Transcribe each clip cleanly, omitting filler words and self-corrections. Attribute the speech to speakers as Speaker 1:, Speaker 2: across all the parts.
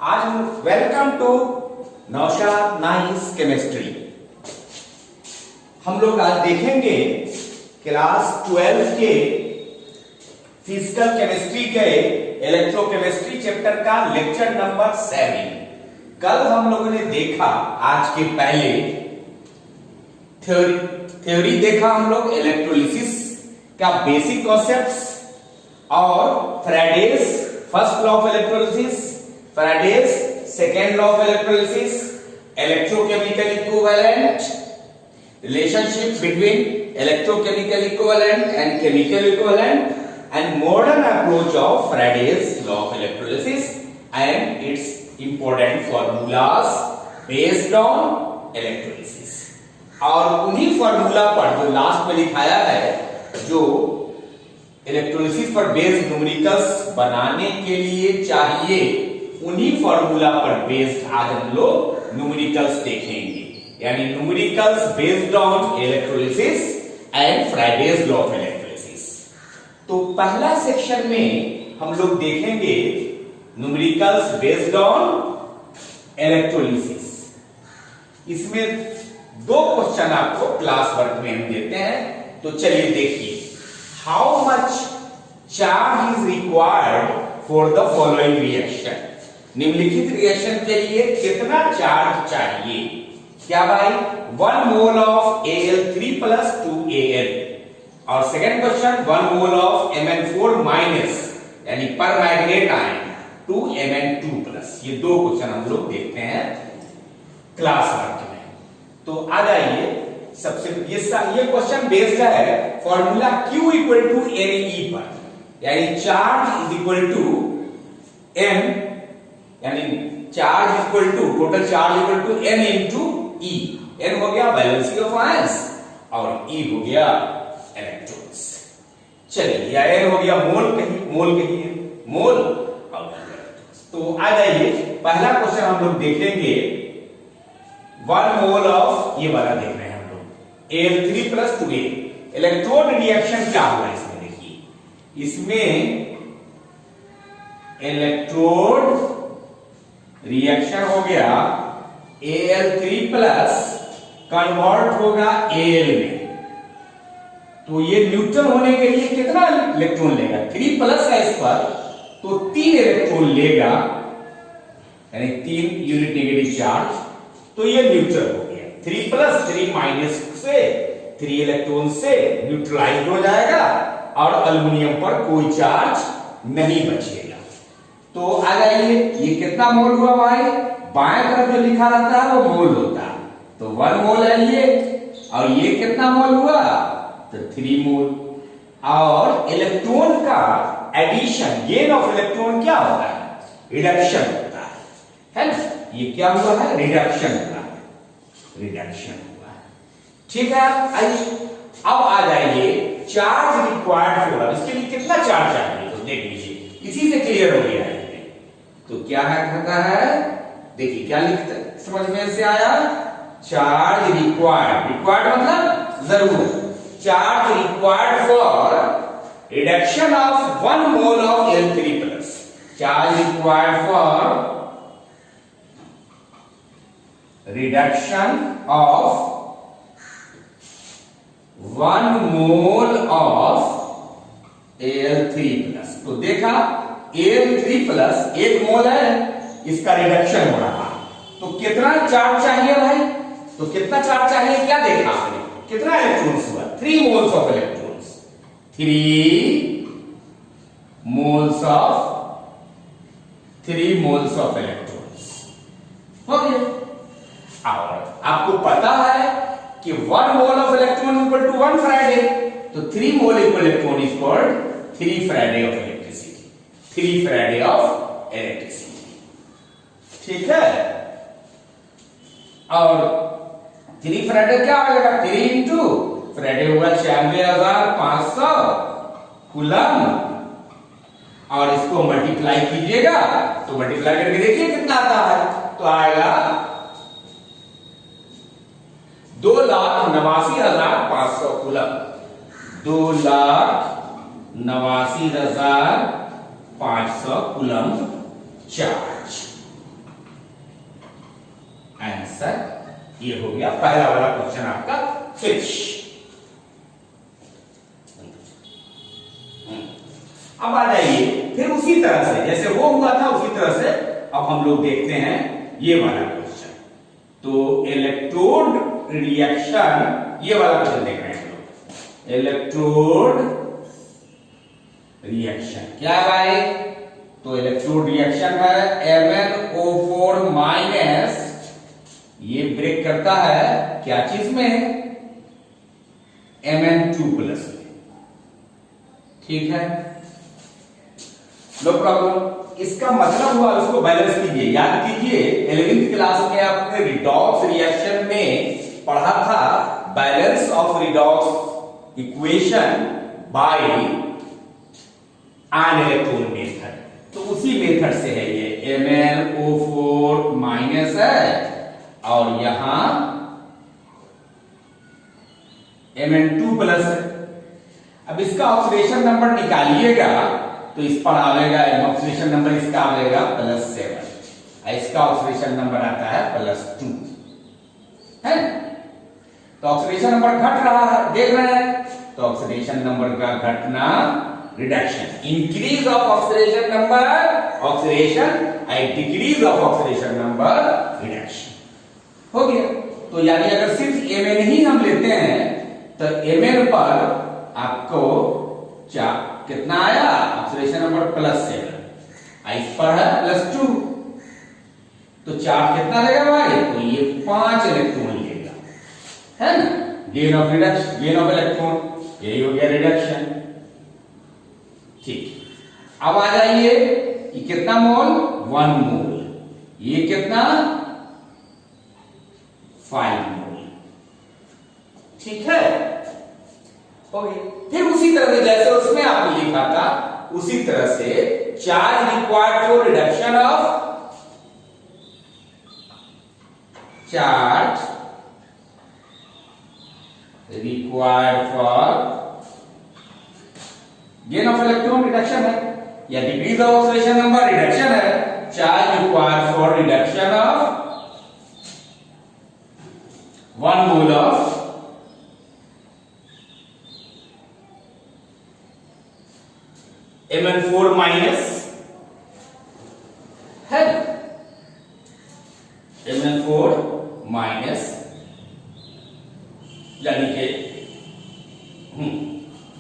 Speaker 1: आज हम welcome to Naushad nice chemistry. हम लोग आज देखेंगे क्लास 12 के फिजिकल केमिस्ट्री के इलेक्ट्रोकेमिस्ट्री चैप्टर का लेक्चर नंबर 7। कल हम लोगों ने देखा, आज के पहले थ्योरी देखा हम लोग इलेक्ट्रोलिसिस का बेसिक कॉन्सेप्ट्स और Fridays first law of electrolysis, Fridays second law of electrolysis, electrochemical equivalent, relationship between electrochemical equivalent and chemical equivalent, and modern approach of Faraday's law of electrolysis and its important formulas based on electrolysis। और उन्हीं formula पर जो last में लिखाया है, जो electrolysis पर based numericals बनाने के लिए चाहिए, उन्हीं फॉर्मूला पर बेस्ड आज हम लोग न्यूमेरिकल्स देखेंगे, यानी numericals based on electrolysis and Fridays law of electrolysis. तो पहला सेक्शन में हम लोग देखेंगे न्यूमेरिकल्स बेस्ड ऑन इलेक्ट्रोलिसिस। इसमें दो क्वेश्चन आपको क्लास वर्क में हम देते हैं, तो चलिए देखिए। How much charge is required for the following reaction. निम्नलिखित रिएक्शन के लिए कितना चार्ज चाहिए? क्या भाई? 1 mole of Al3 plus 2Al। और second question 1 mole of Mn4 minus यानी पर मैग्नेट आयन 2 Mn2 प्लस। ये दो क्वेश्चन हम लोग देखते हैं क्लास वर्क में। तो आ जाइए, सबसे ये क्वेश्चन बेस्ड है formula Q equal to Ne पर, यानी charge is equal to M, यानी charge equal to total charge equal to N into E। N हो गया वैलेंसी ऑफ आयंस और E हो गया इलेक्ट्रॉन्स। चलिए, या N हो गया मोल कहिए मोल और इलेक्ट्रॉन्स। तो आ जाइए, पहला क्वेश्चन हम लोग देखेंगे 1 मोल ऑफ, ये वाला देख रहे हैं हम लोग, Al3 plus 2A। Electrode reaction क्या हुआ इसमें? देखिए, इसमें इलेक्ट्रोड रिएक्शन हो गया Al3 प्लस कन्वर्ट होगा Al में। तो ये न्यूट्रल होने के लिए कितना इलेक्ट्रॉन लेगा? 3 प्लस है इस पर, तो 3 इलेक्ट्रॉन लेगा, यानी 3 यूनिट नेगेटिव चार्ज। तो ये न्यूट्रल हो गया। 3 प्लस 3 माइनस से 3 इलेक्ट्रॉन से न्यूट्रलाइज हो जाएगा और अल्युमिनियम पर कोई चार्ज नहीं बचेगा। तो आ जाइए, ये कितना मोल हुआ भाई? बाएं तरफ जो लिखा रहता है वो मोल होता है, तो 1 मोल है ये, और ये कितना मोल हुआ? तो 3 मोल। और इलेक्ट्रॉन का एडिशन, गेन ऑफ इलेक्ट्रॉन क्या होता है? रिडक्शन होता है ना? ये क्या हुआ है? रिडक्शन हुआ है, रिडक्शन हुआ है। ठीक है, आइए अब आ जाइए चार्ज रिक्वायर्ड फॉर, इसके लिए कितना चार्ज चाहिए? तो देख लीजिए, इसी से क्लियर हो गया है। तो क्या है कहता है, देखिए क्या लिखता है, समझ में से आया? चार्ज रिक्वायर्ड, रिक्वायर्ड मतलब जरूर, charge required for reduction of 1 mole of Al3 plus, charge required for reduction of 1 mole of Al3 plus. तो देखा, Al3 प्लस 1 मोल है, इसका रिडक्शन हो रहा है, तो कितना चार्ज चाहिए भाई? तो कितना चार्ज चाहिए? क्या देखा आपने? कितना इलेक्ट्रॉन्स हुआ? 3 moles of electrons, 3 moles of electrons हो गया। और आपको पता है कि 1 mole of electron equal to 1 faraday, तो 3 mole equal electron is called 3 faraday of electricity, 3 faraday of electricity. ठीक है, और 3 फैराडे क्या आएगा? 3 इंटू फैराडे होगा 96,500 कूलम, और इसको मल्टीप्लाई कीजिएगा, तो मल्टीप्लाई करके देखिए कितना आता है। तो आएगा 2,89,500 कूलम, 2,89,500 कूलम चार्ज। आंसर। ये हो गया पहला वाला क्वेश्चन आपका स्विच। अब आ जाइए फिर उसी तरह से जैसे वो हुआ था उसी तरह से अब हम लोग देखते हैं ये वाला क्वेश्चन। तो इलेक्ट्रोड रिएक्शन, ये वाला क्वेश्चन देख रहे हैं हम लोग। इलेक्ट्रोड रिएक्शन क्या है भाई? तो इलेक्ट्रोड रिएक्शन है MnO4 माइनस, ये ब्रेक करता है क्या चीज में? Mn2 प्लस में। ठीक है, नो प्रॉब्लम। इसका मतलब हुआ, उसको बैलेंस कीजिए। याद कीजिए 11th क्लास में आपने रिडॉक्स रिएक्शन में पढ़ा था balance of redox equation by an electron method. तो उसी मेथड से है ये MnO4 माइनस है और यहां Mn2 प्लस है। अब इसका ऑक्सीडेशन नंबर निकालिएगा तो इस पर आएगा ऑक्सीडेशन नंबर, इसका आएगा +7, इसका ऑक्सीडेशन नंबर आता है +2 है। तो ऑक्सीडेशन नंबर घट रहा है, देख रहे हैं। तो ऑक्सीडेशन नंबर का घटना, reduction, increase of oxidation number oxidation, decrease of oxidation number reduction हो गया। तो यानी अगर सिर्फ Mn ही हम लेते हैं तो Mn पर आपको कितना आया? ऑक्सीडेशन नंबर +7, इस पर है +2, तो चार्ज कितना लेगा भाई? तो ये 5 इलेक्ट्रॉन लेगा, है ना। Gain of reduction, gain of electron, यही हो गया रिडक्शन। ठीक, अब आ जाइए ये कितना मोल? 1 मोल। ये कितना? 5 मोल। ठीक है, फिर उसी तरह से जैसे उसमें आपने लिखा था उसी तरह से charge required for reduction of, charge required for gain of electron reduction है, या decrease of oxidation number reduction है। Charge required for reduction of 1 mole of Mn4 minus है, Mn4 माइनस, यानी कि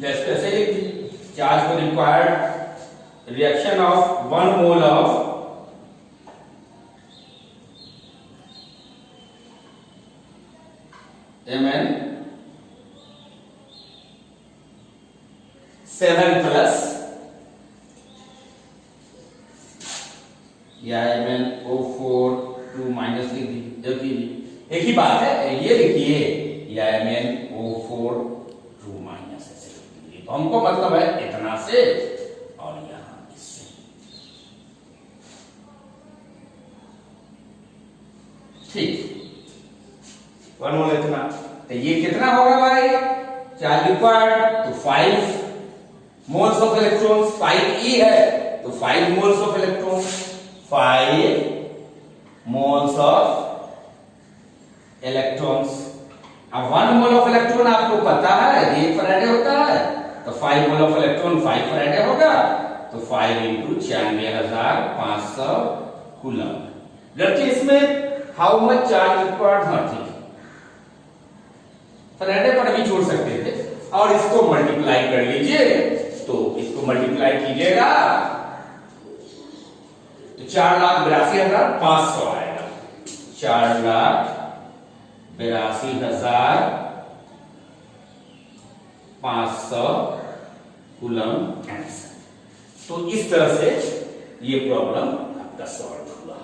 Speaker 1: जैसे लिख दीजिए चार्ज को required reaction of 1 mole of Mn7 plus या MnO4 2 माइनस लिख दीजिए, एक ही बात है, ये लिखिए या MnO4 2 माइनस ऐसे लिख दीजिए। तो हमको मतलब है इतना से और यहां इससे। ठीक, 1 मोल इतना, तो ये कितना होगा भाई? चार्ज रिक्वायर्ड तो 5 मोल्स ऑफ इलेक्ट्रॉन्स, 5e है तो 5 moles of electrons, 5 moles of electrons. अब 1 मोल ऑफ इलेक्ट्रॉन आपको पता है 1 फैराडे होता है, तो 5 मोल ऑफ इलेक्ट्रॉन 5 फैराडे होगा, तो 5 × 94500 कूलम। लड़के इसमें हाउ मच चार्ज रिक्वायर्ड, हाँ ठीक है, फैराडे पर भी छोड़ सकते थे, और इसको मल्टीप्लाई कर लीजिए, तो इसको मल्टीप्लाई कीजिएगा तो 4,82,500 आएगा, 4,82,500 कूलम आंसर। तो इस तरह से ये प्रॉब्लम आपका सॉल्व हुआ,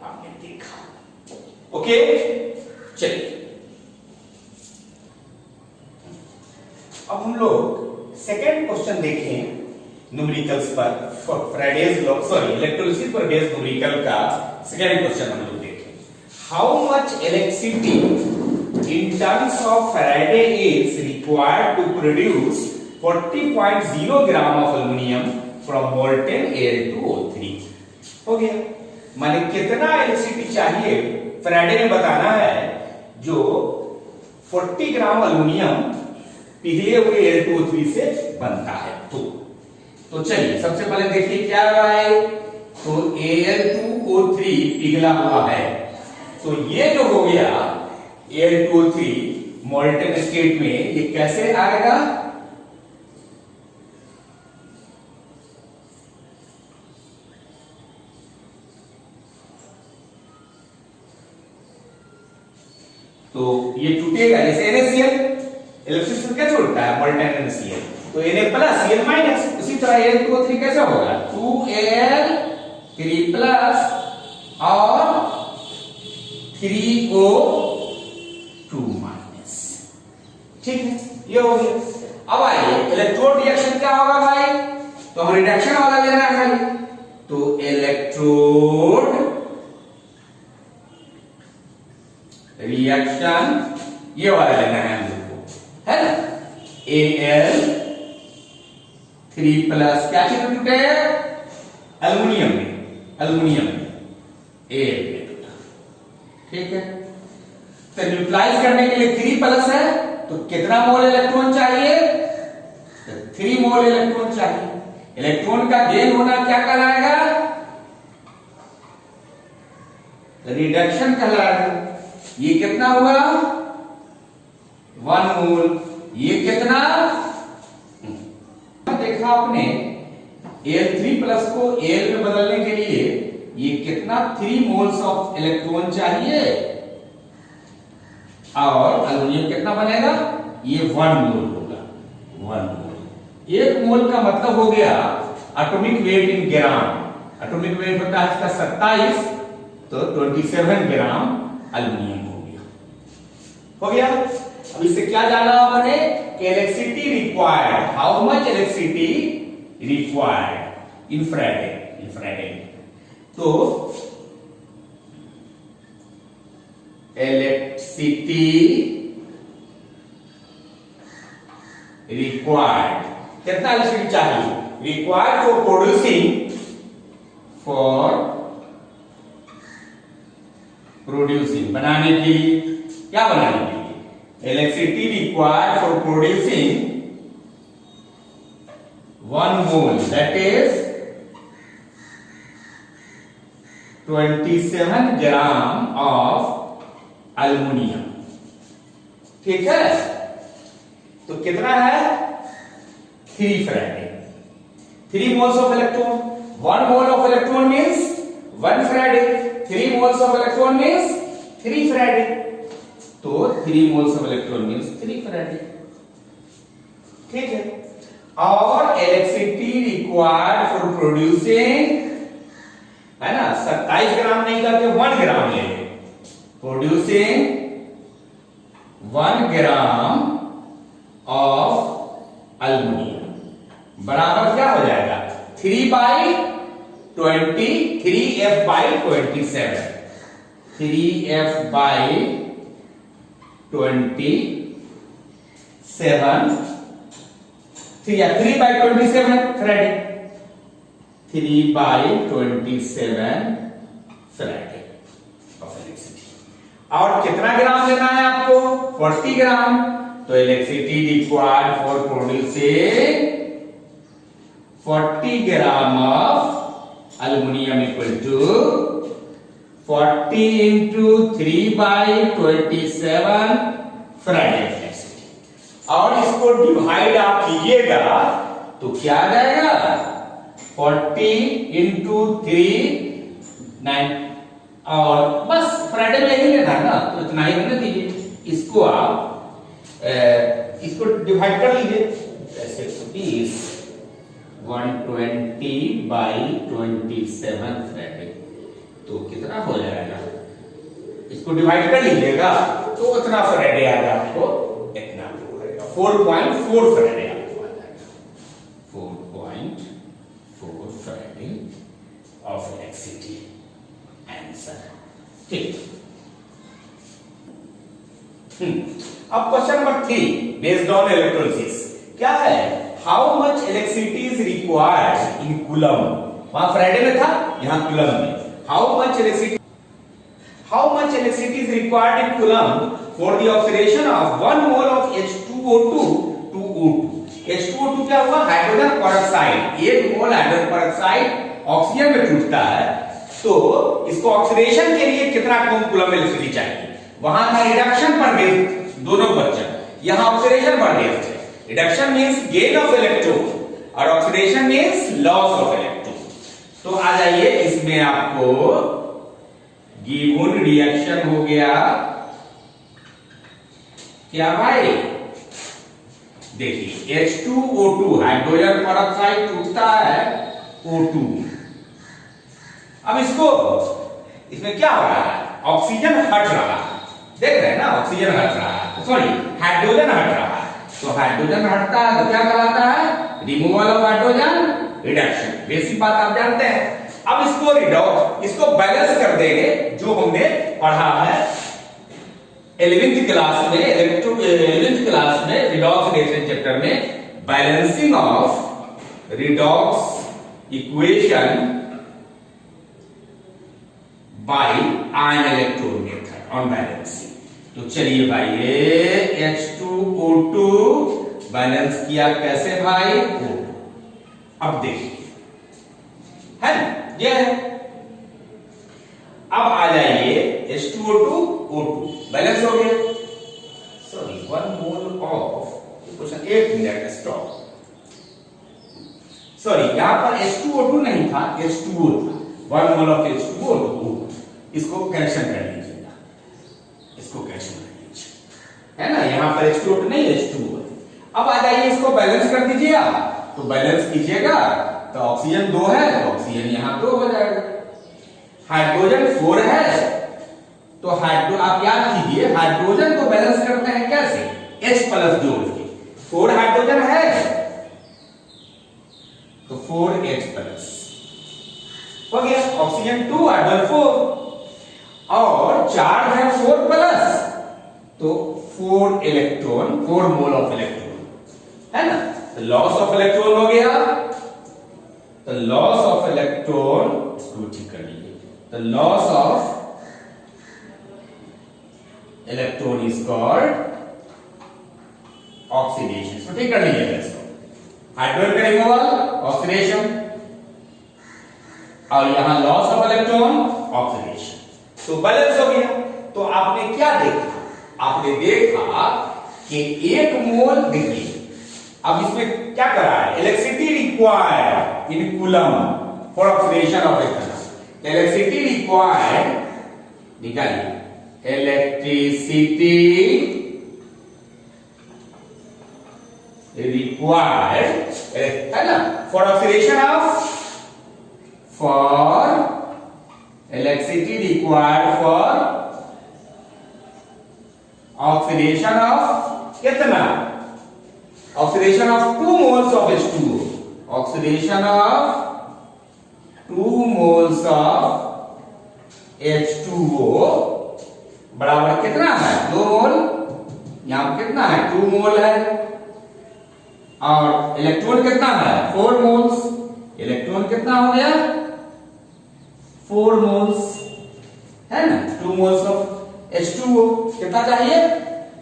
Speaker 1: आपने देखा। ओके, चलिए अब हम लोग सेकेंड क्वेश्चन देखें न्यूमेरिकल्स पर, फ्राइडेज लॉ, सॉरी इलेक्ट्रोलिसिस पर बेस्ड न्यूमेरिकल का सेकेंड क्वेश्चन हम लोग देखें। How much electricity in terms of faraday is required to produce 40.0 gram of aluminium from molten air two O3। हो गया, माने कितना इलेक्ट्रिसिटी चाहिए फैराडे ने बताना है जो 40 ग्राम एल्युमिनियम पिघले हुए Al2O3 से बनता है। तो चलिए सबसे पहले देखिए क्या है, तो Al2O3 पिघला हुआ है, तो ये जो हो गया Al2O3 मोल्टन स्टेट में, ये कैसे आएगा, तो ये टूटेगा जैसे NaCl, इलेक्ट्रिसिटी कैसे उठता है मोल्टन NaCl, तो Na प्लस Cl माइनस, उसी तरह Al2O3 कैसा होगा 2Al3 प्लस और 3O2 माइनस, ठीक है, ये हो गया। अब आइए इलेक्ट्रोड रिएक्शन क्या होगा भाई, तो हम रिडक्शन वाला लेना है खाली, तो इलेक्ट्रोड रिएक्शन ये वाला लेना है हम लोग को, है ना, Al3 प्लस क्या चीज में टूटे, एल्युमिनियम में Al में टूटा, ठीक है। तो न्यूट्रलाइज करने के लिए 3 प्लस है, तो कितना मोल इलेक्ट्रॉन चाहिए, तो 3 मोल इलेक्ट्रॉन चाहिए। इलेक्ट्रॉन का गेन होना क्या कहलाएगा, रिडक्शन कहलाएगा। ये कितना हुआ 1 मोल, ये कितना, देखा आपने Al3 प्लस को Al में बदलने के लिए ये कितना 3 मोल्स ऑफ इलेक्ट्रॉन चाहिए, और एल्युमिनियम कितना बनेगा, ये 1 मोल होगा, 1 मोल। 1 मोल का मतलब हो गया एटॉमिक वेट इन ग्राम, एटॉमिक वेट होता है इसका 27, तो 27 ग्राम एल्युमिनियम हो गया। अब इससे क्या जाना आपने, electricity required, how much electricity required in Faraday, तो इलेक्ट्रिसिटी रिक्वायर्ड, कितना इलेक्ट्रिसिटी चाहिए, रिक्वायर्ड फॉर प्रोड्यूसिंग बनाने के लिए, क्या बनाने के लिए, electricity required for producing 1 mole, that is 27 gram of aluminium, ठीक है। तो कितना है 3 Faraday, 3 moles of electron, 1 mole of electron means 1 Faraday, 3 moles of electron means 3 Faraday, तो 3 moles of electron means 3 Faraday, ठीक है। और इलेक्ट्रिसिटी रिक्वायर्ड फॉर प्रोड्यूसिंग, है ना, 27 ग्राम नहीं करके 1 ग्राम ले, प्रोड्यूसिंग 1 ग्राम ऑफ एल्युमिनियम बराबर क्या हो जाएगा 3/20, 3F/27, 3F/27, 3/27 Faraday, 3/27 Faraday of electricity. और कितना ग्राम लेना है आपको 40 ग्राम, तो electricity required for producing 40 gram of aluminium equal to 40 into 3/27 faraday electricity. और इसको डिवाइड आप कीजिएगा तो क्या आ जाएगा 40 into 3 9, और बस फैराडे में यही लेना है ना, तो इतना ही होने दीजिए। इसको आप इसको डिवाइड कर लीजिए, ऐसे 120/27 फैराडे, तो कितना हो जाएगा, इसको डिवाइड कर लीजिएगा तो उतना फैराडे आएगा आपको, इतना हो जाएगा 4.4 फैराडे आपको आ जाएगा, 4.4 फैराडे ऑफ इलेक्ट्रिसिटी आंसर, ठीक। अब question number 3 based on electrolysis क्या है, how much electricity is required in coulomb, वहां फैराडे में था, यहां कूलम में, How much electricity is required in Coulomb for the oxidation of 1 mole of H2O2 to O2? H2O2 क्या हुआ? Hydrogen peroxide. 1 मोल hydrogen peroxide oxygen में टूटता है, तो इसको ऑक्सीडेशन के लिए कितना कूलम्ब इलेक्ट्रिसिटी चाहिए? वहां था रिडक्शन पर बेस्ड दोनों क्वेश्चन, यहां ऑक्सीडेशन पर बेस्ड है। Reduction means gain of electron और oxidation means loss of electron. तो आ जाइए, इसमें आपको गिवन रिएक्शन हो गया क्या भाई? देखिए H2O2 हाइड्रोजन पेरोक्साइड टूटता है O2। अब इसमें क्या हो रहा है? ऑक्सीजन हट रहा है, देख रहे हैं ना, ऑक्सीजन हट रहा है, सॉरी हाइड्रोजन हट रहा है। तो हाइड्रोजन हटता है तो क्या कहलाता है? Removal of hydrogen, reduction. Basic बात आप जानते हैं। अब इसको बैलेंस कर देंगे, जो हमने पढ़ा है 11th क्लास में रिडॉक्स रिएक्शन चैप्टर में, balancing of redox equation by ion electrode method on balancing. तो चलिए भाई, ये H2O2 बैलेंस किया कैसे भाई? O2। अब देखिए, है ना, ये है। अब आ जाइए H2O2 O2 बैलेंस हो गया। Sorry, 1 mole of, question 1 minute stop. Sorry, यहां पर H2O2 नहीं था, H2O था। 1 मोल ऑफ H2O2, इसको कैंसिल कर लीजिएगा, इसको कैंसिल कर लीजिए, है ना। यहां पर H2O2 नहीं, H2O। अब आ जाइए, इसको बैलेंस कर दीजिए। तो बैलेंस कीजिएगा तो ऑक्सीजन 2 है, तो ऑक्सीजन यहां 2 हो जाएगा। हाइड्रोजन 4 है, तो आप याद कीजिए, हाइड्रोजन को बैलेंस करते हैं कैसे? H प्लस जोड़ के। 4 हाइड्रोजन है तो 4H प्लस हो गया, ऑक्सीजन 2 हाइड्रोजन 4, और चार्ज है 4 प्लस, तो 4 इलेक्ट्रॉन, 4 मोल ऑफ इलेक्ट्रॉन, है ना। तो लॉस ऑफ इलेक्ट्रॉन हो गया। तो लॉस ऑफ इलेक्ट्रॉन, इसको ठीक कर लीजिए, the loss of electron is called oxidation। तो ठीक कर लीजिएगा इसको। हाइड्रोजन का रिमूवल ऑक्सीडेशन, और यहां लॉस ऑफ इलेक्ट्रॉन ऑक्सीडेशन। तो बैलेंस हो गया। तो आपने क्या देखा? आपने देखा कि 1 मोल, देखिए अब इसमें क्या कर रहा है? Electricity required in coulomb for oxidation of electron. Electricity required, निकालिए, इलेक्ट्रिसिटी रिक्वायर्ड, है ना, for oxidation of, electricity required for oxidation of कितना? Oxidation of 2 moles of H2O। Oxidation of 2 moles of H2O बराबर कितना है? 2 मोल। यहां कितना है? 2 मोल है। और इलेक्ट्रॉन कितना है? 4 मोल्स। इलेक्ट्रॉन कितना हो गया? 4 मोल्स, है ना। 2 मोल्स ऑफ H2O, कितना चाहिए?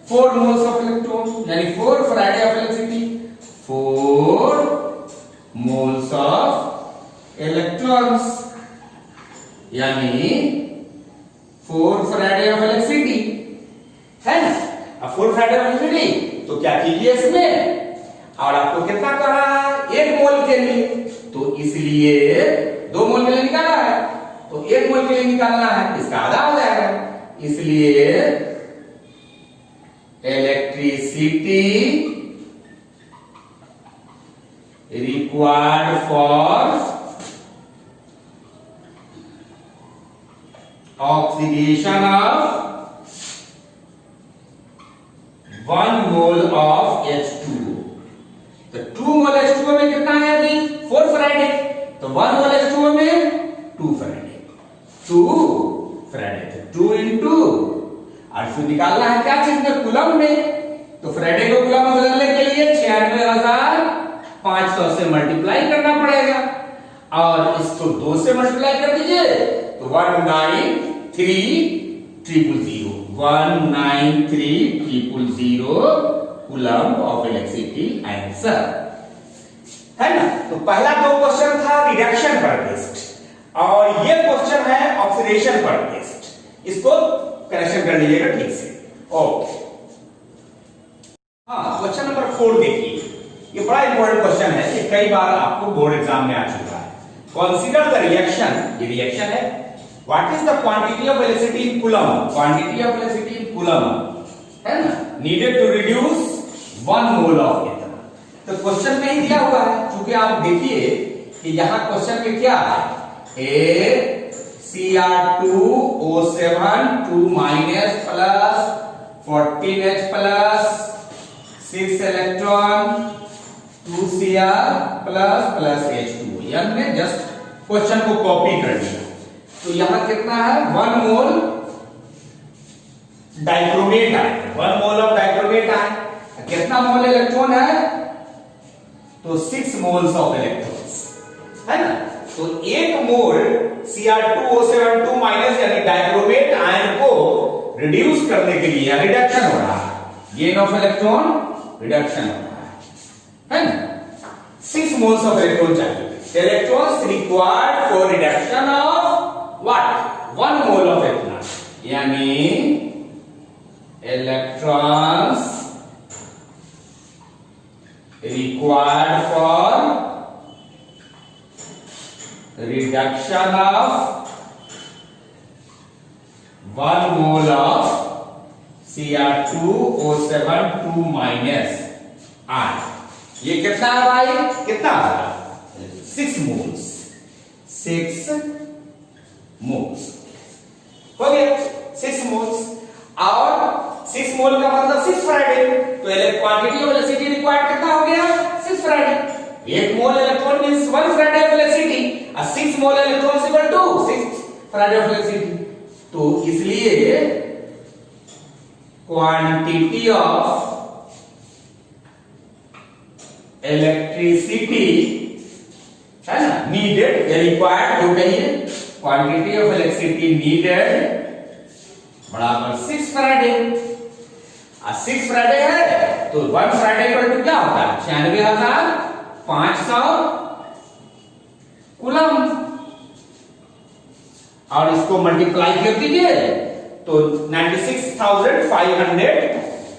Speaker 1: 4 मोल्स ऑफ इलेक्ट्रॉन, यानी 4 Faraday of electricity. 4 moles of electrons, यानी 4 फैराडे ऑफ इलेक्ट्रिसिटी, है ना। अब 4 फैराडे ऑफ इलेक्ट्रिसिटी, तो क्या कीजिए इसमें, और आपको कितना कर रहा है? 1 मोल के लिए, तो इसलिए 2 मोल के लिए निकाला है, तो 1 मोल के लिए निकालना है, इसका आधा हो जाएगा। इसलिए electricity required for oxidation of 1 mole of H2O। तो 2 मोल H2O में कितना है अभी? 4 फैराडे। तो 1 मोल H2O में 2 फैराडे। 2 फैराडे, तो 2 इंटू, और फिर निकालना है क्या चीज में? कूलम्ब में। तो फैराडे को कूलम्ब में बदलने के लिए 96,500 से मल्टीप्लाई करना पड़ेगा, और इसको 2 से मल्टीप्लाई कर दीजिए तो 193,000 193,000 कूलम ऑफ इलेक्ट्रिसिटी आंसर है ना। तो पहला दो क्वेश्चन था रिडक्शन पर बेस्ड और ये क्वेश्चन है ऑक्सीडेशन पर बेस्ड। इसको करेक्शन कर लीजिएगा ठीक से। ओके, हाँ क्वेश्चन नंबर 4 देखिए, ये बड़ा इंपॉर्टेंट क्वेश्चन है, ये कई बार आपको बोर्ड एग्जाम में आ चुका है। कंसीडर द रिएक्शन, ये रिएक्शन है, what is the quantity of electricity in coulomb, quantity of electricity in coulomb है ना, needed to reduce 1 mole of ethanol. तो क्वेश्चन में ही दिया हुआ है, क्योंकि आप देखिए कि यहां क्वेश्चन में क्या है, Cr2O7 2 minus plus 14H plus 6 electron 2Cr plus plus H2। यानी जस्ट क्वेश्चन को कॉपी कर दिया। तो यहां कितना है, 1 मोल डाइक्रोमेट है, 1 मोल ऑफ डाइक्रोमेट है। कितना मोल इलेक्ट्रॉन है, तो 6 मोल्स ऑफ इलेक्ट्रॉन्स है ना। तो 1 मोल Cr2O7 2 माइनस यानी डाइक्रोमेट आयन को रिड्यूस करने के लिए रिडक्शन हो रहा है, गेन ऑफ इलेक्ट्रॉन रिडक्शन हो रहा है ना। 6 मोल्स ऑफ इलेक्ट्रॉन चाहिए। Electrons required for reduction of what, 1 mole of ethanol, यानी electrons required for reduction of 1 mole of Cr2O7 2 minus R। ये कितना है भाई, कितना है, 6 मोल्स, 6 मोल्स हो गया, 6 मोल्स। और 6 मोल का मतलब 6 फैराडे। तो क्वांटिटी ऑफ इलेक्ट्रिसिटी रिक्वायर्ड कितना हो गया, 6 faraday. 1 mole electron means 1 faraday of electricity और 6 mole electron equal to 6 faraday of electricity. तो इसलिए क्वांटिटी ऑफ इलेक्ट्रिसिटी है ना नीडेड या रिक्वायर्ड, जो कहिए क्वांटिटी ऑफ इलेक्ट्रिसिटी नीडेड बराबर 6 फैराडे। 6 फैराडे है तो 1 फैराडे इक्वल टू क्या होता है, 96,500 कूलम। और इसको मल्टीप्लाई कर दीजिए तो 96,500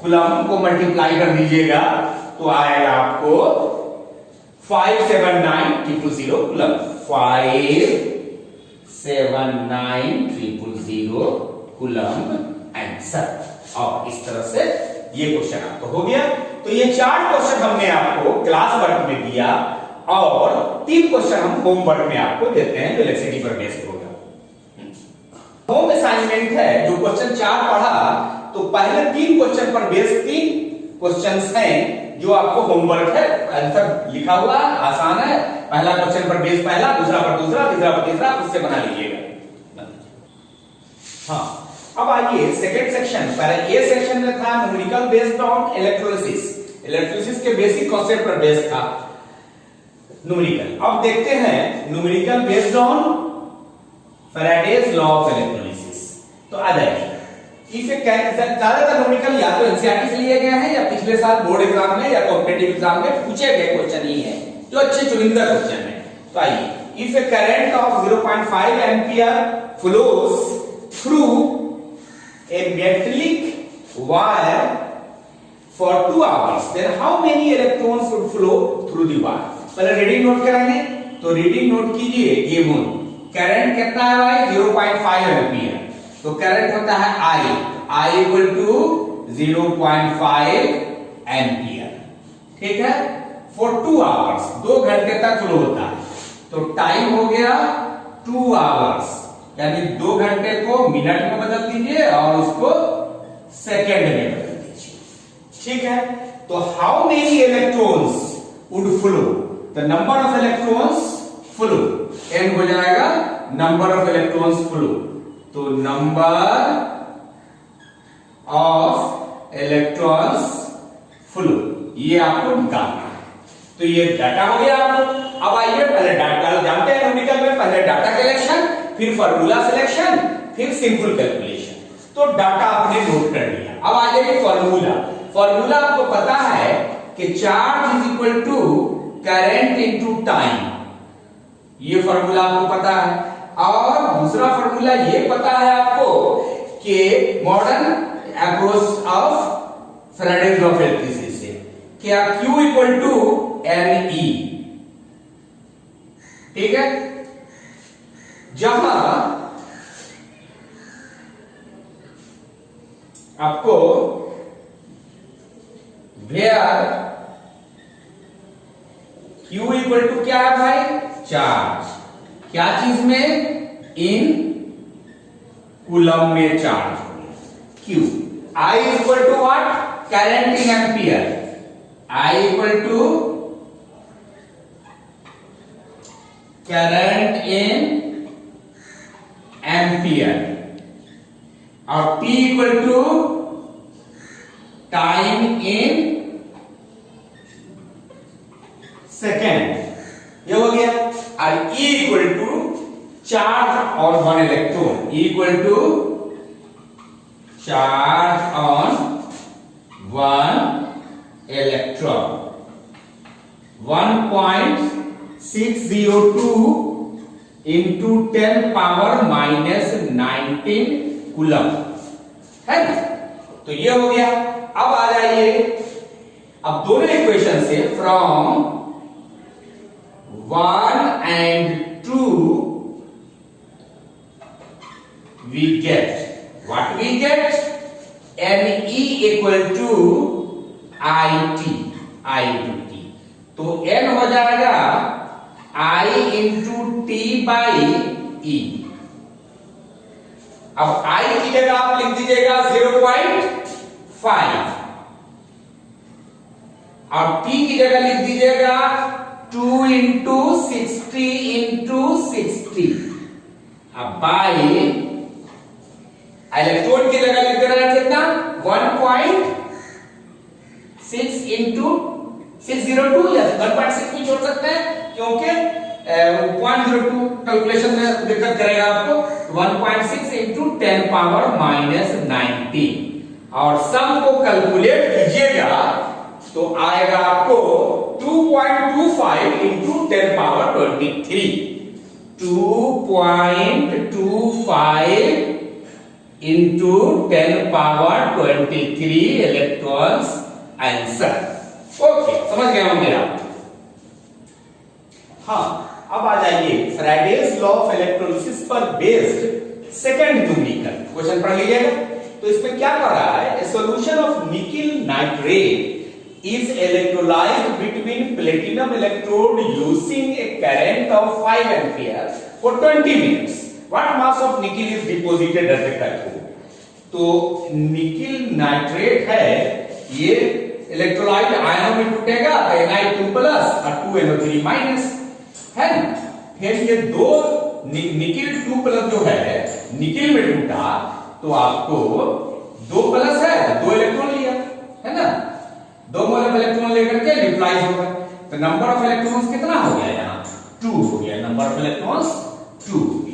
Speaker 1: कूलम को मल्टीप्लाई कर दीजिएगा तो आएगा आपको 579,000 कूलम, 579,000 कूलम आंसर। और इस तरह से ये क्वेश्चन आपको हो गया। तो ये 4 क्वेश्चन हमने आपको क्लास वर्क में दिया और 3 क्वेश्चन हम होमवर्क में आपको देते हैं जो इलेक्ट्रिसिटी पर बेस्ड होगा। होम असाइनमेंट है, जो क्वेश्चन 4 पढ़ा तो पहले 3 क्वेश्चन पर बेस्ड 3 क्वेश्चंस हैं जो आपको होमवर्क है, आंसर लिखा हुआ आसान है। पहला क्वेश्चन पर बेस्ड पहला, दूसरा पर दूसरा, तीसरा पर तीसरा, उससे बना लीजिएगा। हाँ, अब आइए सेकंड सेक्शन। पहले ए सेक्शन में था numerical based on electrolysis, electrolysis के बेसिक कॉन्सेप्ट पर बेस्ड था न्यूमेरिकल। अब देखते हैं numerical based on Faraday's law of electrolysis. तो आ जाइए, इसे ज्यादातर न्यूमेरिकल या तो एनसीईआरटी से लिए गए हैं या पिछले साल बोर्ड एग्जाम में या कॉम्पिटिटिव एग्जाम में पूछे गए क्वेश्चन ही है, जो अच्छे चुनिंदा क्वेश्चन है। तो आइए, if A current of 0.5 ampere flows through a metallic wire for 2 hours, then how many electrons would flow through the wire? पहले रीडिंग नोट करेंगे, तो रीडिंग नोट कीजिए। ये करंट कितना है भाई, 0.5 एम्पियर। तो करंट होता है I इक्वल टू 0.5 एम्पियर, ठीक है। फॉर 2 आवर्स, 2 घंटे तक फ्लो होता है। तो टाइम हो गया 2 आवर्स, यानी 2 घंटे को मिनट में बदल दीजिए और उसको सेकंड में बदल दीजिए, ठीक है। तो how many electrons would flow, the number of electrons flow, n हो जाएगा नंबर ऑफ इलेक्ट्रॉन्स फ्लो। तो नंबर ऑफ इलेक्ट्रॉन्स फ्लो ये आपको निकालना है। तो ये डाटा हो गया आपको। अब आइए पहले डाटा जानते हैं न्यूमेरिकल में, पहले डाटा कलेक्शन फिर फार्मूला सिलेक्शन, फिर सिंपल कैलकुलेशन। तो डाटा आपने नोट कर लिया। अब आ जाइए फार्मूला। फार्मूला आपको पता है कि charge is equal to current into time, ये फार्मूला आपको पता है। और दूसरा फार्मूला ये पता है आपको कि modern approach of Faraday's law of electricity से क्या Q इक्वल टू NE, ठीक है। जहां आपको वेयर Q इक्वल टू क्या है भाई, चार्ज, क्या चीज में, इन कूलम में charge Q। I equal to what, current in ampere, I equal to current in ampere, और T equal to time in second, ये हो गया। और E equal to charge on one electron, E equal to charge on one electron, 1.602 into 10 power minus 19 coulomb है ना। तो ये हो गया। अब आ जाइए, अब दोनों इक्वेशन से from 1 and 2 we get what we get, NE equal to IT, I into T। तो N हो जाएगा I into T by E। अब I की जगह आप लिख दीजिएगा 0.5 और T की जगह लिख दीजिएगा 2 into 60 into 60। अब बाई इलेक्ट्रॉन की जगह लिख देना है कितना, 1.6 into 602 या 1.6 भी छोड़ सकते हैं क्योंकि 0.02 कैलकुलेशन में दिक्कत करेगा आपको। 1.6 into 10 पावर माइनस 19 और सम को कैलकुलेट कीजिएगा तो आएगा आपको 2.25 into 10 power 23, 2.25 into 10 power 23 electrons answer. Okay, समझ गए होंगे आप। हाँ, अब आ जाइए फैराडेज लॉ ऑफ इलेक्ट्रोलिसिस पर बेस्ड सेकंड न्यूमेरिकल क्वेश्चन पढ़ लीजिएगा। तो इसमें क्या कर रहा है, a solution of nickel nitrate is electrolyzed between platinum electrode using a current of 5 ampere for 20 minutes. What mass of nickel is deposited at the cathode? तो निकिल नाइट्रेट है, ये इलेक्ट्रोलाइट आयनों में टूटेगा तो Na2 प्लस और 2NO3 minus है ना। फिर ये दो निकिल 2 प्लस जो है निकिल में टूटा तो आपको 2 प्लस है, 2 इलेक्ट्रॉन लिया है ना, 2 मोल ऑफ इलेक्ट्रॉन लेकर के न्यूट्रलाइज हो गए। तो नंबर ऑफ इलेक्ट्रॉन्स कितना हो गया, यहाँ 2 हो गया, नंबर ऑफ इलेक्ट्रॉन्स 2 हो गया।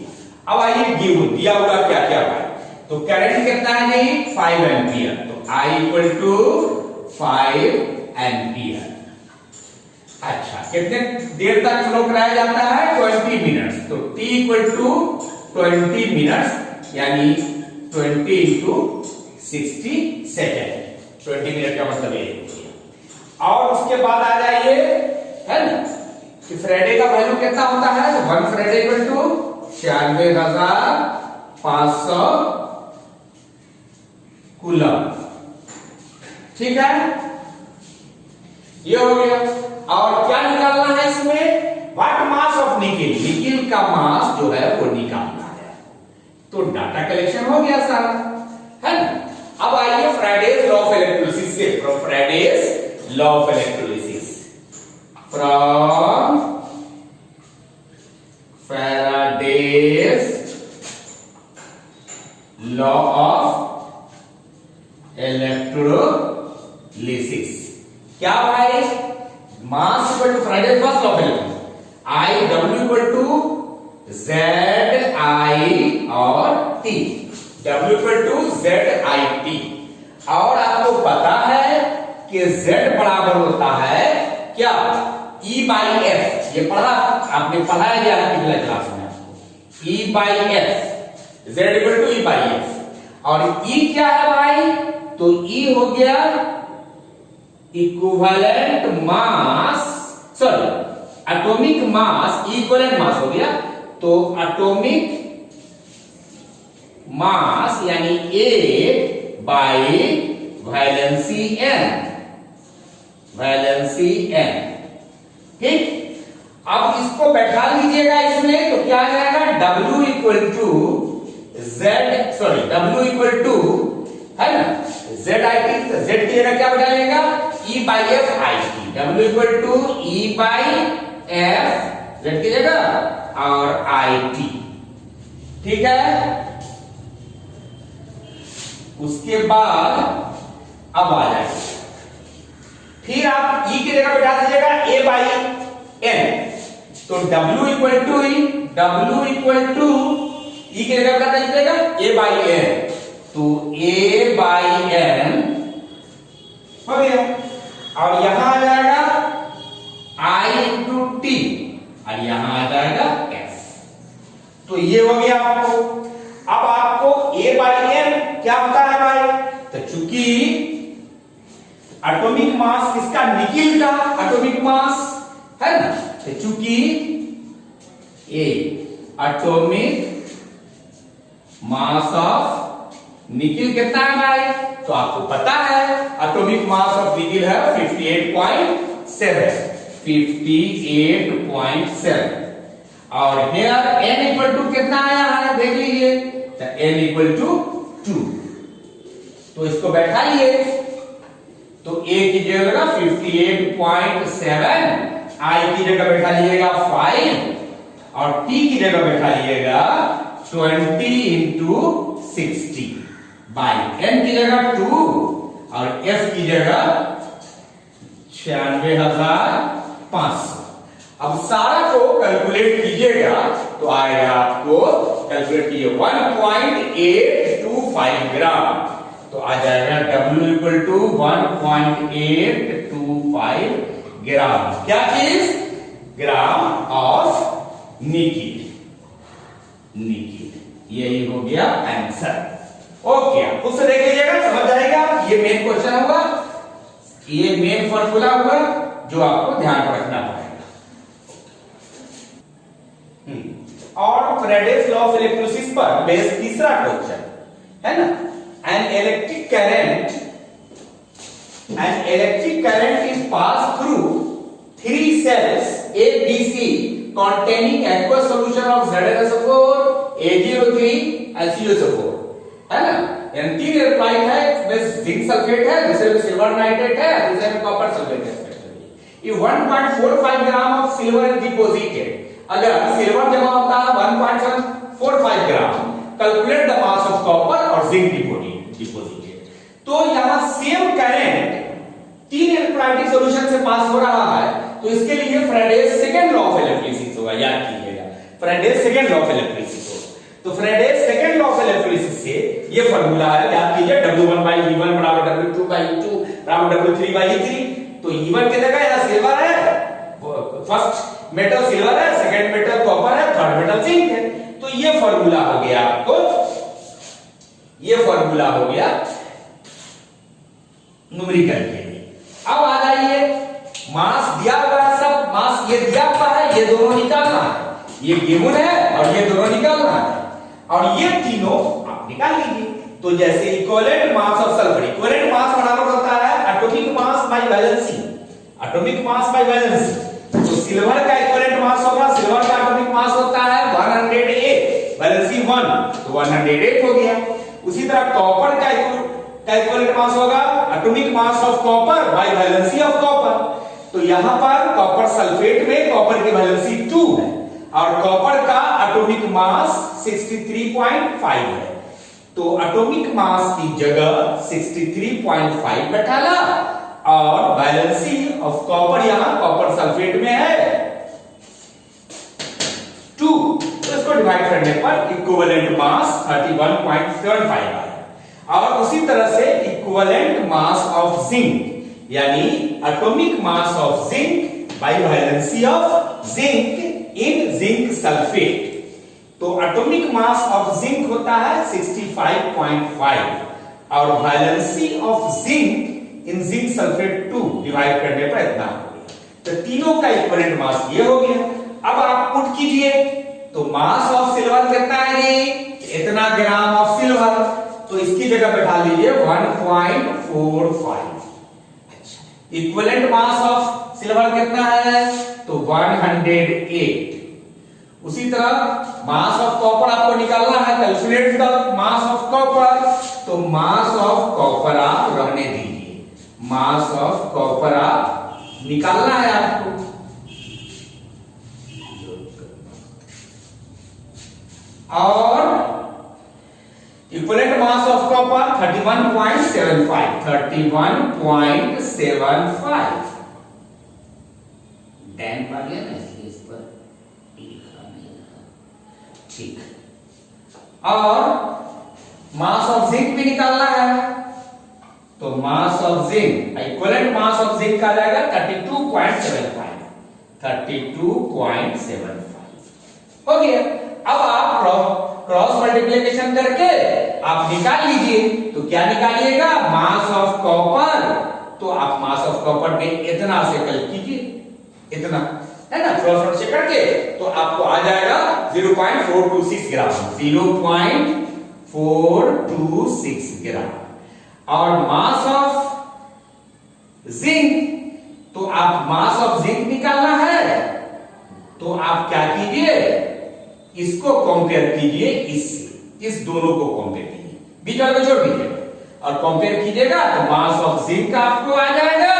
Speaker 1: अब आइए गिवन दिया हुआ क्या क्या है। तो करंट कितना है जी, 5 एम्पियर, तो I इक्वल टू 5 एम्पियर। अच्छा, कितने देर तक फ्लो कराया जाता है, 20 मिनट्स, तो T इक्वल टू 20 मिनट्स यानी 20 into 60 सेकेंड, 20 मिनट का मतलब ये। और उसके बाद आ जाइए है ना कि फ्राइडे का वैल्यू कितना होता है, 1 फ्राइडे इक्वल टू 96,500 कूलम, ठीक है, ये हो गया। और क्या निकालना है इसमें, what mass of nickel, nickel का मास जो है वो निकालना है। तो डाटा कलेक्शन हो गया सारा है ना। अब आइए फ्राइडेज लॉ ऑफ इलेक्ट्रोलिसिस से, from Friday's law of electrolysis, from Faraday's law of electrolysis. क्या भाई, mass equal to Friday's first law of electrolysis, I W equal to ZIT और T, W equal to ZIT। और आपको पता है कि Z बराबर होता है क्या, E बाई F। ये पढ़ा आपने, पढ़ाया गया है पिछले क्लास में आपको, E by F, Z equal to E by F। और E क्या है भाई, तो E हो गया equivalent mass, sorry atomic mass, equivalent mass हो गया, तो एटॉमिक मास यानी A by valency N, valency N। ठीक, अब इसको बैठा लीजिएगा इसमें, तो क्या आ जाएगा, W equal to Z, sorry W equal to है ना ZIT, तो Z की जगह क्या बैठा लेगा, E by F IT, W equal to E by F Z की जगह और IT। ठीक है, उसके बाद अब आ जाएगा, फिर आप E की जगह बैठा दीजिएगा A बाई N, तो W equal to E, W equal to E की जगह बैठा दीजिएगा A बाई N, तो A बाई N हो गया। और यहां आ जाएगा I इंटू T, और यहां आ जाएगा S। तो ये हो गया आपको। अब आपको A बाई N क्या होता है भाई, तो चूंकि एटॉमिक मास किसका, निकिल का एटॉमिक मास है ना, तो चूंकि A atomic mass of nickel कितना है भाई, तो आपको पता है एटॉमिक मास ऑफ निकिल है 58.7, 58.7। और हियर N इक्वल टू कितना आया है देख लीजिए, तो N इक्वल टू 2, तो इसको बैठाइए, तो A की जगह 58.7, I की जगह बैठा लीजिएगा 5 और T की जगह बैठा लीजिएगा 20 इंटू 60 बाई N की जगह 2 और F की जगह 96,500। अब सारा को कैलकुलेट कीजिएगा तो आएगा आपको, कैलकुलेट कीजिए 1.825 ग्राम, तो आ जाएगा W इक्वल टू 1.825 ग्राम, क्या चीज, ग्राम ऑफ निकिल, निकिल। यही हो गया आंसर। ओके, खुद से देख लीजिएगा, समझ जाएगा। ये मेन क्वेश्चन होगा, ये मेन फॉर्मूला होगा जो आपको ध्यान रखना पड़ेगा। और फैराडेज लॉ ऑफ इलेक्ट्रोसिस पर बेस तीसरा क्वेश्चन है ना, an electric current is passed through three cells A, B, C containing aqueous solution of ZnSO4, A03, LCO4 है ना। इन तीन इलेक्ट्रोलाइट है, इसमें जिंक सल्फेट है, दूसरे में सिल्वर नाइट्रेट है, दूसरे में कॉपर सल्फेट है। ये 1.45 gram of silver is deposited. अगर सिल्वर जमा होता है 1.45 gram, calculate the mass of copper और जिंक डिपॉजिटेड। तो यहां सेम करंट तीन इलेक्ट्रोलाइटिक सॉल्यूशन से पास हो रहा है, तो इसके लिए Faraday's second law of electricity होगा, याद कीजिएगा Faraday's second law of electricity. तो Faraday's second law of electricity से ये फार्मूला है, याद कीजिए W1/E1 बराबर W2/E2 बराबर W3/E3। तो E1 की जगह यहां सिल्वर है, फर्स्ट मेटल सिल्वर है, सेकंड मेटल कॉपर है, थर्ड मेटल जिंक है। तो ये फार्मूला हो गया आपको, ये फार्मूला हो गया न्यूमेरिकल के लिए। अब आ जाइए, मास दिया हुआ है, सब मास ये दिया हुआ है, ये दोनों निकालना है, ये गिवन है और ये दोनों निकालना है, और ये तीनों आप निकाल लीजिए। तो जैसे equivalent mass of sulphur, equivalent mass बराबर होता है atomic mass by valency, atomic mass by valency. तो सिल्वर का इक्विवेलेंट मास होगा, सिल्वर का एटॉमिक मास होता है 108, वैलेंसी 1, तो 108 हो गया। उसी तरह कॉपर का इक्विवेलेंट मास होगा atomic mass of copper bye valency of copper. तो यहां पर कॉपर सल्फेट में कॉपर की वैलेंसी 2 है और कॉपर का एटॉमिक मास 63.5 है। तो एटॉमिक मास की जगह 63.5 बैठाला और वैलेंसी ऑफ कॉपर यहां कॉपर सल्फेट में है 2, तो डिवाइड करने पर इक्विवेलेंट मास 31.75 आया। और उसी तरह से इक्विवेलेंट मास ऑफ जिंक यानी atomic mass of zinc bye valency of zinc in zinc sulphate. तो एटॉमिक मास ऑफ जिंक होता है 65.5 और valency of zinc in zinc sulphate 2 divide करने पर इतना हो गया। तो तीनों का इक्विवेलेंट मास ये हो गया। अब आप पुट कीजिए तो मास ऑफ सिल्वर कितना है जी, इतना ग्राम ऑफ सिल्वर, तो इसकी जगह बैठा लीजिए 1.45। अच्छा, इक्विवेलेंट मास ऑफ सिल्वर कितना है तो 108। उसी तरह मास ऑफ कॉपर आपको निकालना है, calculate the mass of copper. तो मास ऑफ कॉपर आप रहने दीजिए, मास ऑफ कॉपर आप निकालना है आपको। और इक्विवेलेंट मास ऑफ कॉपर 31.75 डैम्प आ गया ना, इसलिए इस पर लिखा नहीं है। ठीक। और मास ऑफ जिंक भी निकालना है, तो mass of zinc equivalent mass of zinc आ जाएगा 32.75 हो गया। अब आप क्रॉस मल्टीप्लिकेशन करके आप निकाल लीजिए। तो क्या निकालिएगा, मास ऑफ कॉपर। तो आप मास ऑफ कॉपर में इतना से कल कीजिए, इतना है ना, क्रॉस मल्टीप्लिकेशन करके तो आपको आ जाएगा 0.426 ग्राम, 0.426 ग्राम। और मास ऑफ जिंक, तो आप मास ऑफ जिंक निकालना है तो आप क्या कीजिए, इसको कंपेयर कीजिए इससे, इस दोनों को कंपेयर कीजिए, बीच वाले को छोड़ दीजिए और कंपेयर कीजिएगा तो मास ऑफ जिंक आपको आ जाएगा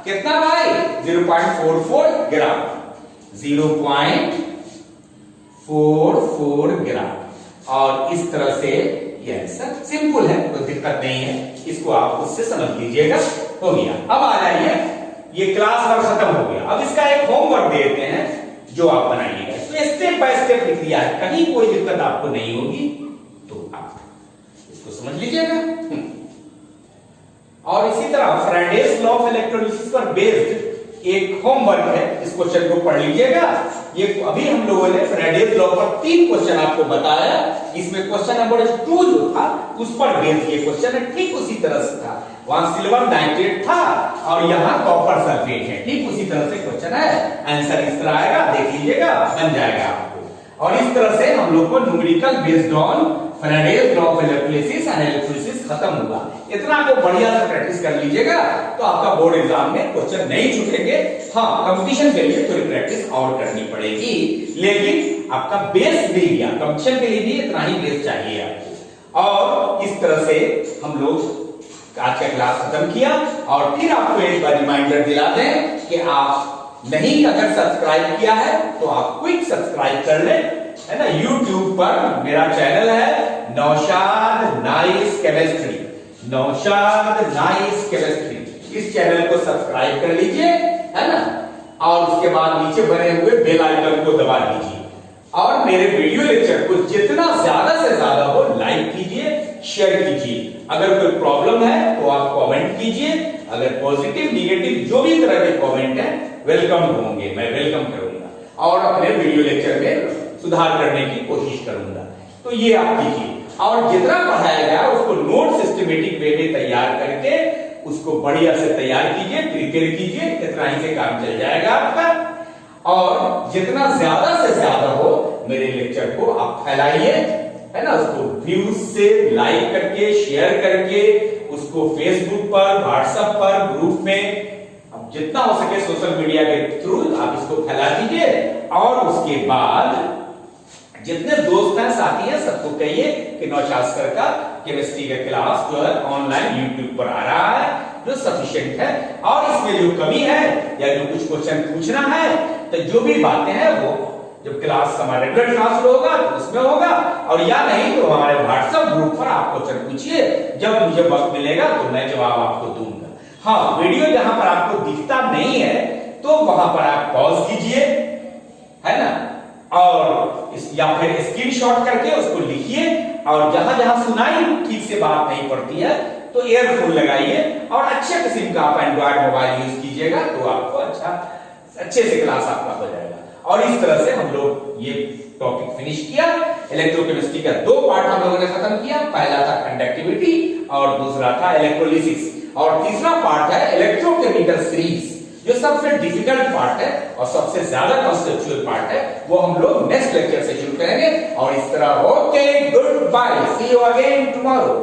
Speaker 1: कितना भाई 0.44 ग्राम, 0.44 ग्राम। और इस तरह से ये आंसर सिंपल है, कोई दिक्कत नहीं है, इसको आप उससे समझ लीजिएगा। हो गया। अब आ जाइए, ये क्लास वर्क खत्म हो गया। अब इसका एक होमवर्क देते हैं जो आप बनाइएगा। तो स्टेप बाय स्टेप लिख लिया है, कहीं कोई दिक्कत आपको नहीं होगी, तो आप इसको समझ लीजिएगा। और इसी तरह फ्राइडेज लॉ ऑफ इलेक्ट्रोलिसिस पर बेस्ड एक होमवर्क है, इस क्वेश्चन को पढ़ लीजिएगा। ये अभी हम लोगों ने फ्राइडेज लॉ पर 3 क्वेश्चन आपको बताया, इसमें क्वेश्चन नंबर 2 जो था उस पर बेस्ड ये क्वेश्चन है, ठीक उसी तरह से था। वहां सिल्वर नाइट्रेट था और यहाँ कॉपर सल्फेट है, ठीक उसी तरह से क्वेश्चन है। आंसर इस तरह आएगा, देख लीजिएगा, बन जाएगा आपको। और इस तरह से हम लोग को numerical based on Fridays law of electrolysis and electrolysis खत्म हुआ। इतना को बढ़िया से प्रैक्टिस कर लीजिएगा तो आपका बोर्ड एग्जाम में क्वेश्चन नहीं छूटेंगे। हाँ, कंपटीशन के लिए थोड़ी प्रैक्टिस और करनी पड़ेगी, लेकिन आपका बेस मिल गया। कंपटीशन के लिए भी इतना ही बेस चाहिए आपको। और इस तरह से हम लोग आज का क्लास खत्म किया। और फिर आपको एक बार रिमाइंडर दिला दें कि आप नहीं अगर सब्सक्राइब किया है तो आप क्विक सब्सक्राइब कर लें, है ना। YouTube पर मेरा चैनल है Naushad nice chemistry, Naushad nice chemistry. इस चैनल को सब्सक्राइब कर लीजिए, है ना। और उसके बाद नीचे बने हुए बेल आइकन को दबा दीजिए। और मेरे वीडियो लेक्चर को जितना ज्यादा से ज्यादा हो लाइक कीजिए, शेयर कीजिए। अगर कोई प्रॉब्लम है तो आप कमेंट कीजिए। अगर पॉजिटिव निगेटिव जो भी तरह के कमेंट है वेलकम होंगे, मैं वेलकम करूंगा और अपने वीडियो लेक्चर में सुधार करने की कोशिश करूंगा। तो ये आप कीजिए। और जितना पढ़ाया गया उसको नोट सिस्टमेटिक वे में तैयार करके उसको बढ़िया से तैयार कीजिए, प्रिपेयर कीजिए, इतना ही से काम चल जाएगा आपका। और जितना ज्यादा से ज्यादा हो मेरे लेक्चर को आप फैलाइए, है ना। उसको व्यूज से लाइक करके, शेयर करके, उसको फेसबुक पर, व्हाट्सएप पर, ग्रुप में, अब जितना हो सके सोशल मीडिया के थ्रू आप इसको फैला दीजिए। और उसके बाद जितने दोस्त हैं, साथी हैं, सबको कहिए कि नौशाद सर का केमिस्ट्री का क्लास जो है ऑनलाइन यूट्यूब पर आ रहा है, जो सफिशिएंट है। और इसमें जो कमी है या जो कुछ क्वेश्चन पूछना है, तो जो भी बातें हैं वो जब क्लास हमारा रेगुलर क्लास होगा तो उसमें होगा, और या नहीं तो हमारे व्हाट्सएप ग्रुप पर आप क्वेश्चन पूछिए। जब मुझे वक्त मिलेगा तो मैं जवाब आपको दूंगा। हाँ, वीडियो जहां पर आपको दिखता नहीं है तो वहां पर आप पॉज कीजिए, है ना। और या फिर स्क्रीनशॉट करके उसको लिखिए, और जहां जहां सुनाई ठीक से बात नहीं पड़ती है तो ईयरफोन लगाइए और अच्छे किस्म का आप एंड्रॉइड मोबाइल यूज कीजिएगा तो आपको अच्छे से क्लास आपका हो जाएगा। और इस तरह से हम लोग ये टॉपिक फिनिश किया। इलेक्ट्रोकेमिस्ट्री का 2 पार्ट हम लोगों ने खत्म किया। पहला था कंडक्टिविटी और दूसरा था इलेक्ट्रोलिसिस, और तीसरा पार्ट है इलेक्ट्रोकेमिकल सीरीज, जो सबसे डिफिकल्ट पार्ट है और सबसे ज्यादा कॉन्सेप्चुअल पार्ट है, वो हम लोग नेक्स्ट लेक्चर से शुरू करेंगे। और इस तरह okay, good bye, see you again tomorrow.